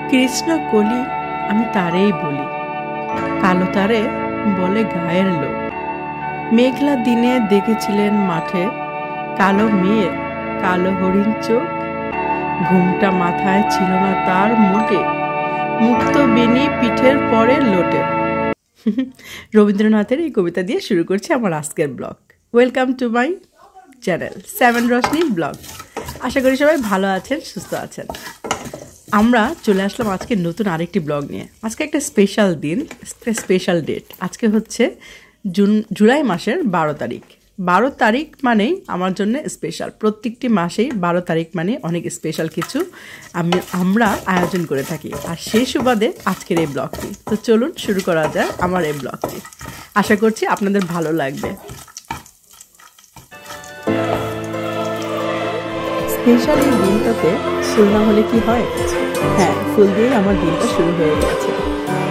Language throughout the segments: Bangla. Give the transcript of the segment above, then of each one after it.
কৃষ্ণ কলি আমি তারেই বলি, কালো তারে বলে গায়ের লোক। মেঘলা দিনে দেখেছিলেন মাঠে কালো মেয়ের কালো হরিণ চোখ। ঘুমটা মাথায় ছিল না তার মোটে, মুক্ত বেনি পিঠের পরে লোটে। রবীন্দ্রনাথের এই কবিতা দিয়ে শুরু করছি আমার আজকের vlog. Welcome to my channel 7 Roshni vlog. আশা করি সবাই ভালো আছেন, সুস্থ আছেন। আমরা চলে আসলাম আজকে নতুন আরেকটি ব্লগ নিয়ে। আজকে একটা স্পেশাল দিন, স্পেশাল ডেট। আজকে হচ্ছে জুলাই মাসের 12 তারিখ। 12 তারিখ মানেই আমার জন্য স্পেশাল। প্রত্যেকটি মাসেই 12 তারিখ মানে অনেক স্পেশাল কিছু আমরা আয়োজন করে থাকি, আর সেই সুবাদে আজকের এই ব্লগটি। তো চলুন শুরু করা যায় আমার এই ব্লগটি। আশা করছি আপনাদের ভালো লাগবে। স্পেশাল এই দিনটাতে ফুল না হলে কি হয়? হ্যাঁ, ফুল দিয়েই আমার দিনটা শুরু হয়ে গেছে।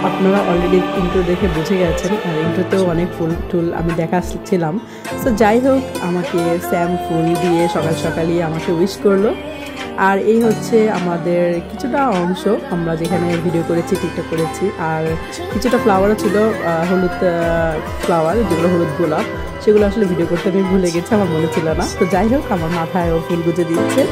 আপনারা অলরেডি ইন্ট্রো দেখে বুঝে গেছেন, আর ইন্ট্রোতেও অনেক ফুল টুল আমি দেখাচ্ছিলাম। তো যাই হোক, আমাকে স্যাম ফুল দিয়ে সকাল সকালই আমাকে উইশ করলো। আর এই হচ্ছে আমাদের কিছুটা অংশ, আমরা যেখানে ভিডিও করেছি, টিকটক করেছি। আর কিছুটা ফ্লাওয়ারও ছিল, হলুদ ফ্লাওয়ার, যেগুলো হলুদ গোলাপ, সেগুলো আসলে ভিডিও করতে আমি ভুলে গেছি, আমার মনে ছিল না। তো যাই হোক, আমার মাথায় ও ফুল গুজে দিচ্ছে।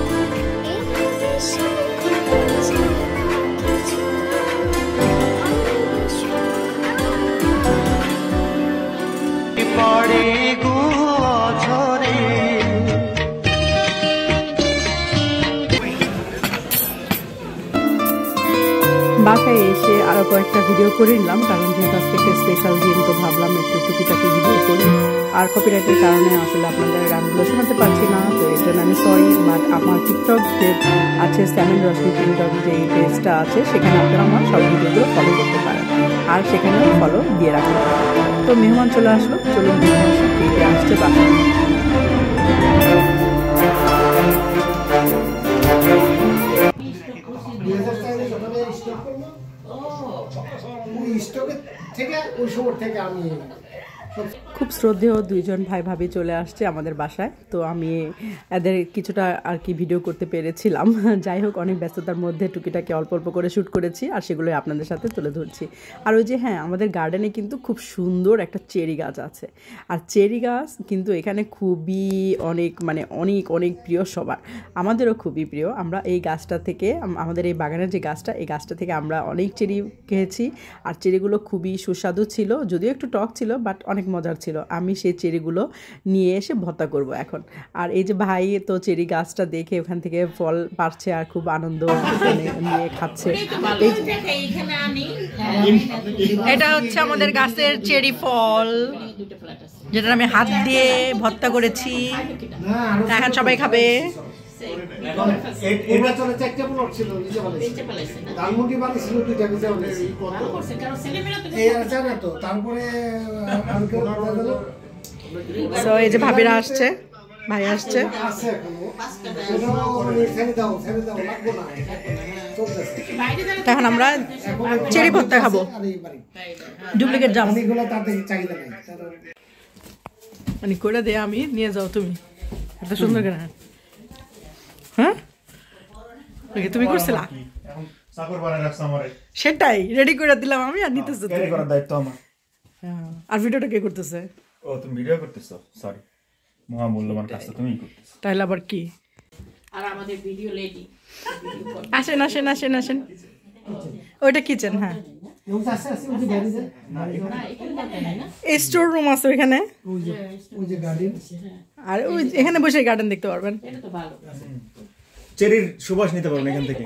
বাসায় এসে আরও কয়েকটা ভিডিও করে নিলাম, কারণ যেহেতু আজকে একটা স্পেশাল দিন, তো ভাবলাম একটু টুকিটাকি ভিডিও করি। আর কপিরাইটের কারণে আসলে আপনাদের গানগুলো শোনাতে পারছি না, তো এর জন্য আমি সরি। বাট আমার টিকটক যে আছে 7 রোশনি টিকটক যে পেজটা আছে, সেখানে আপনারা আমার সব ভিডিওগুলো ফলো করতে পারেন, আর সেখানেও ফলো দিয়ে রাখতে পারেন। তো মেহমান চলে আসলো, চলুন দেখে আসি কে কে আসছে বাসায়। খুব শ্রদ্ধেয় দুইজন ভাই ভাবি চলে আসছে আমাদের বাসায়। তো আমি এদের কিছুটা আর কি ভিডিও করতে পেরেছিলাম। যাই হোক, অনেক ব্যস্ততার মধ্যে টুকিটাকে অল্প অল্প করে শ্যুট করেছি, আর সেগুলোই আপনাদের সাথে তুলে ধরছি। আর ওই যে হ্যাঁ, আমাদের গার্ডেনে কিন্তু খুব সুন্দর একটা চেরি গাছ আছে। আর চেরি গাছ কিন্তু এখানে খুবই অনেক প্রিয় সবার, আমাদেরও খুবই প্রিয়। আমরা এই গাছটা থেকে, আমাদের এই বাগানের যে গাছটা, এই গাছটা থেকে আমরা অনেক চেরি খেয়েছি। আর চেরিগুলো খুবই সুস্বাদু ছিল, যদিও একটু টক ছিল, বাট অনেক মজার ছিল। আমি সেই চেরিগুলো নিয়ে এসে ভর্তা করব এখন। আর এই যে ভাই তো চেরি গাছটা দেখে ওখান থেকে ফল পারছে, আর খুব আনন্দ নিয়ে খাচ্ছে। এটা হচ্ছে আমাদের গাছের চেরি ফল, যেটা আমি হাত দিয়ে ভর্তা করেছি। এখন সবাই খাবে। এই যে ভাবিরা আসছে, ভাই আসছে। এখন আমরা চেরি ভর্তা খাবো। ডুপ্লিকেট জাম মানে করে দে, আমি নিয়ে যাও, তুমি এত সুন্দর করে। হ্যাঁ, তুমি করছিলা, সেটাই রেডি করে দিলাম আমি, আর নিতেছো আর ভিডিওটা কে করতেছে? ও, তুমি ভিডিও করতেছো? সরি, মহামূল্যবান কাজটা তুমিই করতেছো। তাইলে আবার কি? আর আমাদের ভিডিও লেডি আসেন আসেন আসেন আসেন। ওইটা কিচেন। হ্যাঁ, স্টোর রুম আছে ওইখানে, আর ওই এখানে বসে গার্ডেন দেখতে পারবেন। চেরির সুবাস নিতে পারবেন এখান থেকে।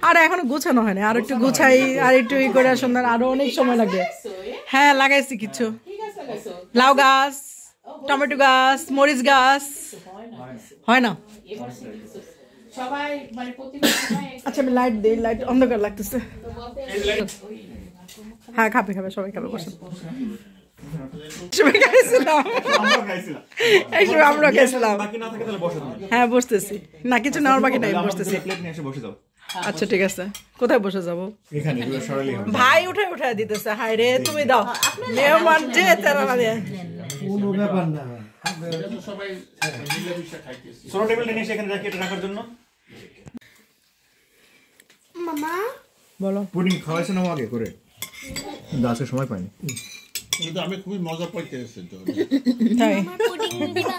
আর এখনো গোছানো হয়নি, আর একটু গোছাই, আর একটু ই করে সুন্দর, আরো অনেক সময় লাগবে। হ্যাঁ, লাগাইছি কিছু, লাউ গাছ, টমেটো গাছ, মরিচ গাছ। হয় না? আচ্ছা, আমি লাইট দিই, লাইট অন্ধকার লাগতেছে। হ্যাঁ, খাবে সবাই খাবে, বসেন। আমরা খাইছিলাম। হ্যাঁ, বসতেছি না, কিছু নেওয়ার বাকি নাই, বসতেছি। আচ্ছা ঠিক আছে, কোথায় বসে যাবো? ভাই উঠায় দিতেছে। হাই রে, তুমি দাও, মেহমান যে তেরা না দেয়। মামা বলো পুডিং খাওয়াইছে না আগে করে কিন্তু আজকে সময় পাইনি কিন্তু আমি খুবই মজা পাইতেছি তো তাই আমার পুডিং দিবা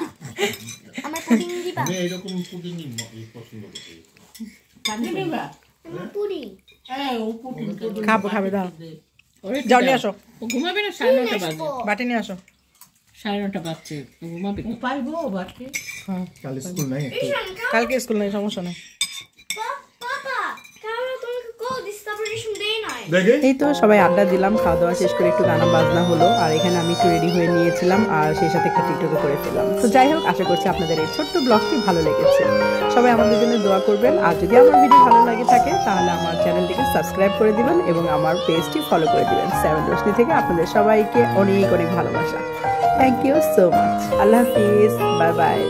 আমার পুডিং দিবা আমি এইরকম পুডিংই পছন্দ করি কানে দেবা আমার পুডিং ও পুটিং খাবে দাও যাও নিয়ে আসো ও ঘুমাবে না 9:30 বাজে বাটি নিয়ে আসো 9:30 বাজছে ঘুমাবে পাইবো বাকি কাল স্কুল নাই একটু কালকে স্কুল নেই সমস্যা নেই পাপা কারণ তোমাকে কল দিস তারপরে রেশন দেই নাই দেখে এই তো সবাই আড্ডা দিলাম, খাওয়া দাওয়া শেষ করে একটু গানা বাজনা হলো, আর এখানে আমি একটু রেডি হয়ে নিয়েছিলাম আর সেই সাথে একটা টিকটকও করে ফেললাম। তো যাই হোক, আশা করছি আপনাদের এই ছোট্ট ব্লগটি ভালো লেগেছে। সবাই আমাদের জন্য দোয়া করবেন, আর যদি আমার ভিডিও ভালো লাগে থাকে তাহলে আমার চ্যানেলটিকে সাবস্ক্রাইব করে দিবেন এবং আমার পেজটি ফলো করে দিবেন। 7 রোশনি থেকে আপনাদের সবাইকে অনেক অনেক ভালোবাসা। Thank you so much. আল্লাহ হাফিজ, বাই বাই।